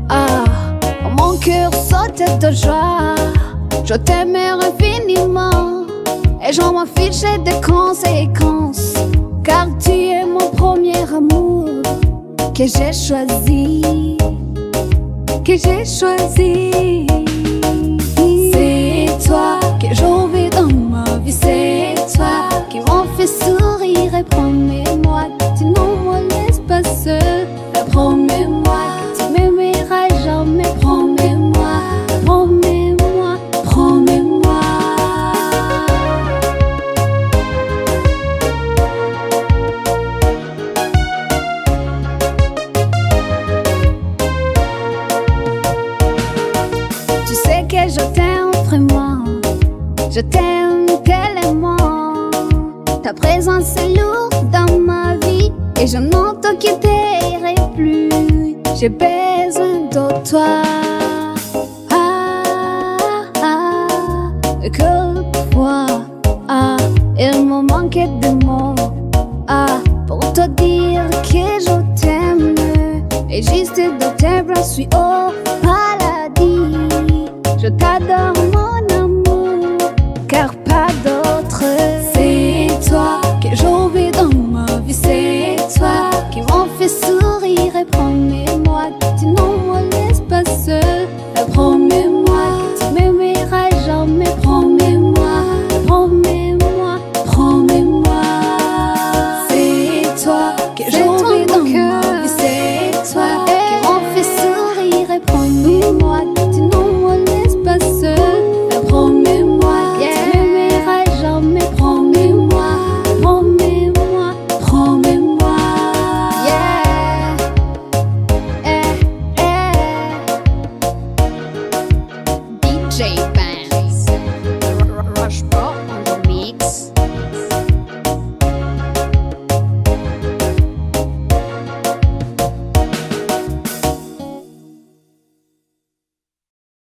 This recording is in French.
Ah, mon cœur saute de joie. Je t'aimais infiniment et je m'en fichais des conséquences, car tu es mon premier amour que j'ai choisi, que j'ai choisi. C'est toi que j'envie dans ma vie, c'est toi qui m'en fait sourire. Et promets-moi que tu ne me laisses pas seule. Promets-moi que tu m'aimeras jamais. Promets-moi, promets-moi, promets-moi. Tu sais que je t'aime vraiment, je t'aime tellement. Ta présence est lourde dans ma vie et je n'en te quitterai plus. J'ai besoin de toi. Quelquefois, il me manque de mots pour te dire que je t'aime. Et juste dans tes bras, je suis au paradis. Je t'adore.